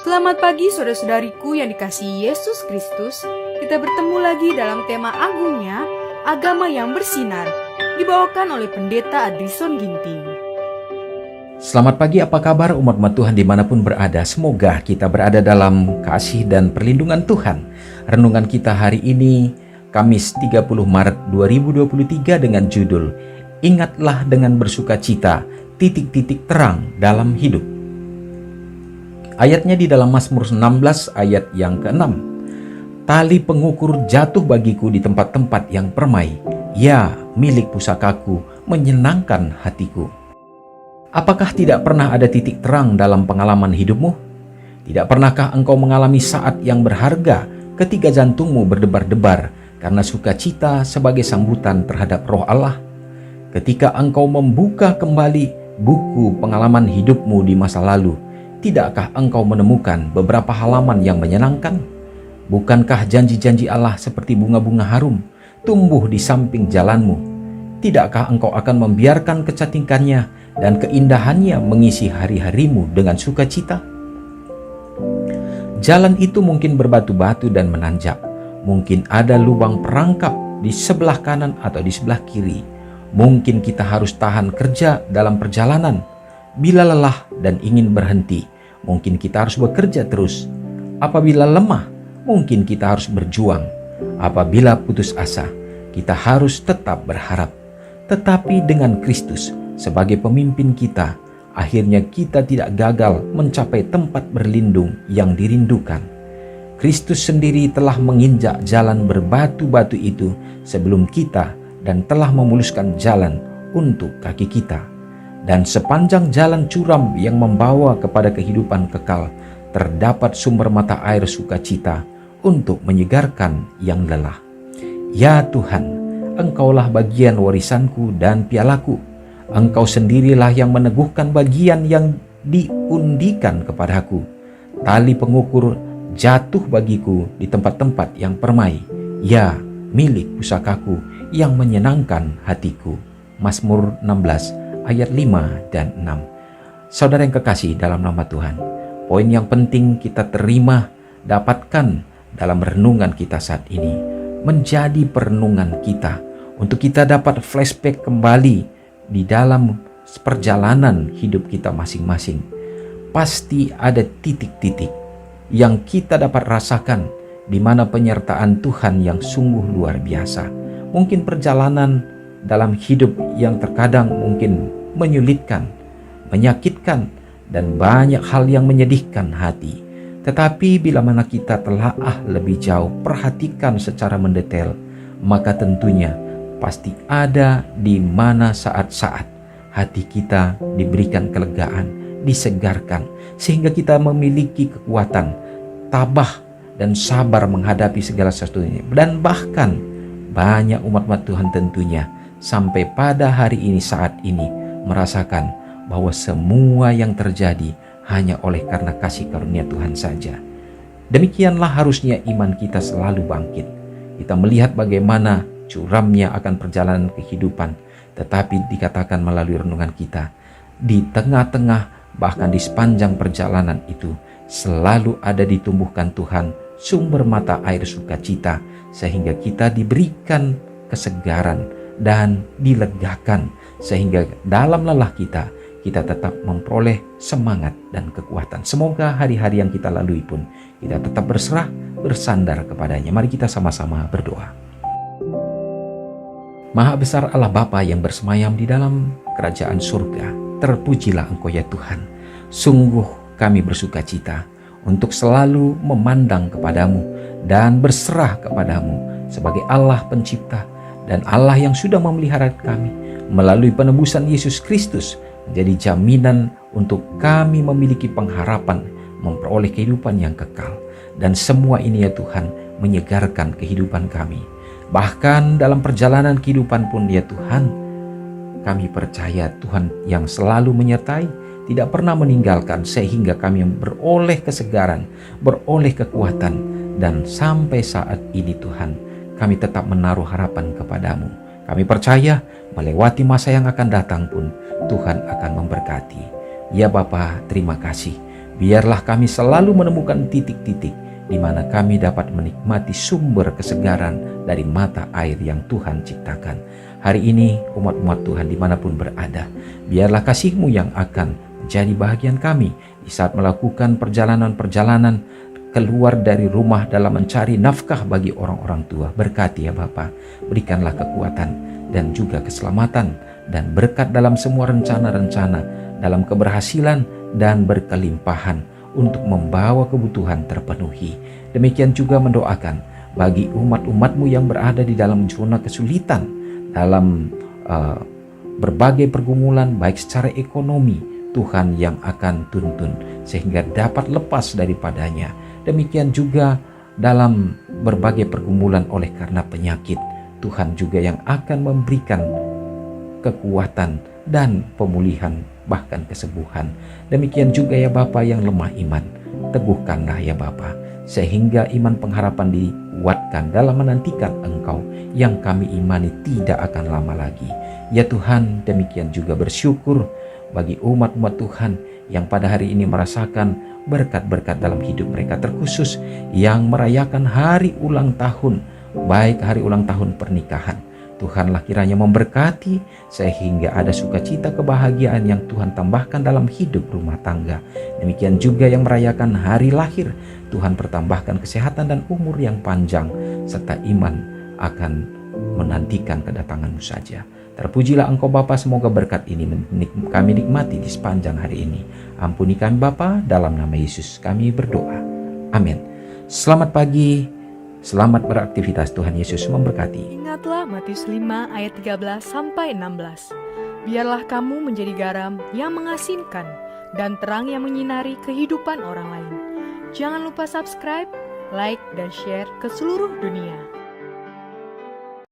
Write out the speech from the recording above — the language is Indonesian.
Selamat pagi saudara-saudariku yang dikasihi Yesus Kristus. Kita bertemu lagi dalam tema agungnya, agama yang bersinar, dibawakan oleh Pendeta Adrison Ginting. Selamat pagi, apa kabar umat-umat Tuhan dimanapun berada? Semoga kita berada dalam kasih dan perlindungan Tuhan. Renungan kita hari ini, Kamis 30 Maret 2023 dengan judul Ingatlah dengan bersuka cita, titik-titik terang dalam hidup. Ayatnya di dalam Mazmur 16 ayat yang ke-6. Tali pengukur jatuh bagiku di tempat-tempat yang permai. Ya, milik pusakaku, menyenangkan hatiku. Apakah tidak pernah ada titik terang dalam pengalaman hidupmu? Tidak pernahkah engkau mengalami saat yang berharga ketika jantungmu berdebar-debar karena sukacita sebagai sambutan terhadap Roh Allah? Ketika engkau membuka kembali buku pengalaman hidupmu di masa lalu, tidakkah engkau menemukan beberapa halaman yang menyenangkan? Bukankah janji-janji Allah seperti bunga-bunga harum tumbuh di samping jalanmu? Tidakkah engkau akan membiarkan kecantikannya dan keindahannya mengisi hari-harimu dengan sukacita? Jalan itu mungkin berbatu-batu dan menanjak. Mungkin ada lubang perangkap di sebelah kanan atau di sebelah kiri. Mungkin kita harus tahan kerja dalam perjalanan. Bila lelah dan ingin berhenti, mungkin kita harus bekerja terus. Apabila lemah, mungkin kita harus berjuang. Apabila putus asa, kita harus tetap berharap. Tetapi dengan Kristus sebagai pemimpin kita, akhirnya kita tidak gagal mencapai tempat berlindung yang dirindukan. Kristus sendiri telah menginjak jalan berbatu-batu itu sebelum kita dan telah memuluskan jalan untuk kaki kita. Dan sepanjang jalan curam yang membawa kepada kehidupan kekal, terdapat sumber mata air sukacita untuk menyegarkan yang lelah. Ya Tuhan, Engkaulah bagian warisanku dan pialaku. Engkau sendirilah yang meneguhkan bagian yang diundikan kepadaku. Tali pengukur jatuh bagiku di tempat-tempat yang permai. Ya, milik pusakaku yang menyenangkan hatiku. Mazmur 16 ayat 5 dan 6. Saudara yang kekasih dalam nama Tuhan, poin yang penting kita terima, dapatkan dalam renungan kita saat ini, menjadi perenungan kita untuk kita dapat flashback kembali di dalam perjalanan hidup kita masing-masing. Pasti ada titik-titik yang kita dapat rasakan di mana penyertaan Tuhan yang sungguh luar biasa. Mungkin perjalanan dalam hidup yang terkadang mungkin menyulitkan, menyakitkan, dan banyak hal yang menyedihkan hati. Tetapi bila mana kita telaah lebih jauh, perhatikan secara mendetail, maka tentunya pasti ada di mana saat-saat hati kita diberikan kelegaan, disegarkan, sehingga kita memiliki kekuatan, tabah, dan sabar menghadapi segala sesuatunya. Dan bahkan banyak umat-umat Tuhan tentunya sampai pada hari ini, saat ini, merasakan bahwa semua yang terjadi hanya oleh karena kasih karunia Tuhan saja. Demikianlah harusnya iman kita selalu bangkit. Kita melihat bagaimana curamnya akan perjalanan kehidupan, tetapi dikatakan melalui renungan kita, di tengah-tengah bahkan di sepanjang perjalanan itu selalu ada ditumbuhkan Tuhan sumber mata air sukacita, sehingga kita diberikan kesegaran dan dilegakan, sehingga dalam lelah kita tetap memperoleh semangat dan kekuatan. Semoga hari-hari yang kita lalui pun kita tetap berserah, bersandar kepadanya. Mari kita sama-sama berdoa. Maha besar Allah Bapa yang bersemayam di dalam kerajaan surga, terpujilah Engkau ya Tuhan. Sungguh kami bersuka cita untuk selalu memandang kepadamu dan berserah kepadamu sebagai Allah pencipta dan Allah yang sudah memelihara kami melalui penebusan Yesus Kristus, menjadi jaminan untuk kami memiliki pengharapan memperoleh kehidupan yang kekal. Dan semua ini ya Tuhan menyegarkan kehidupan kami. Bahkan dalam perjalanan kehidupan pun ya Tuhan, kami percaya Tuhan yang selalu menyertai, tidak pernah meninggalkan, sehingga kami beroleh kesegaran, beroleh kekuatan, dan sampai saat ini Tuhan, kami tetap menaruh harapan kepadamu. Kami percaya melewati masa yang akan datang pun Tuhan akan memberkati. Ya Bapa, terima kasih. Biarlah kami selalu menemukan titik-titik di mana kami dapat menikmati sumber kesegaran dari mata air yang Tuhan ciptakan. Hari ini umat-umat Tuhan dimanapun berada, biarlah kasih-Mu yang akan menjadi bahagian kami di saat melakukan perjalanan-perjalanan keluar dari rumah dalam mencari nafkah bagi orang-orang tua. Berkati ya Bapa, berikanlah kekuatan dan juga keselamatan dan berkat dalam semua rencana-rencana, dalam keberhasilan dan berkelimpahan untuk membawa kebutuhan terpenuhi. Demikian juga mendoakan bagi umat-umat-Mu yang berada di dalam zona kesulitan, dalam berbagai pergumulan baik secara ekonomi, Tuhan yang akan tuntun sehingga dapat lepas daripadanya. Demikian juga dalam berbagai pergumulan oleh karena penyakit, Tuhan juga yang akan memberikan kekuatan dan pemulihan bahkan kesembuhan. Demikian juga ya Bapa yang lemah iman, teguhkanlah ya Bapa, sehingga iman pengharapan dikuatkan dalam menantikan Engkau yang kami imani tidak akan lama lagi. Ya Tuhan, demikian juga bersyukur bagi umat-umat Tuhan yang pada hari ini merasakan berkat-berkat dalam hidup mereka, terkhusus yang merayakan hari ulang tahun, baik hari ulang tahun pernikahan. Tuhanlah kiranya memberkati sehingga ada sukacita kebahagiaan yang Tuhan tambahkan dalam hidup rumah tangga. Demikian juga yang merayakan hari lahir, Tuhan pertambahkan kesehatan dan umur yang panjang serta iman akan menantikan kedatangan-Mu saja. Terpujilah Engkau Bapa, semoga berkat ini kami nikmati di sepanjang hari ini. Ampuni kami Bapa, dalam nama Yesus kami berdoa. Amin. Selamat pagi, selamat beraktivitas, Tuhan Yesus memberkati. Ingatlah Matius 5 ayat 13-16. Biarlah kamu menjadi garam yang mengasinkan dan terang yang menyinari kehidupan orang lain. Jangan lupa subscribe, like, dan share ke seluruh dunia.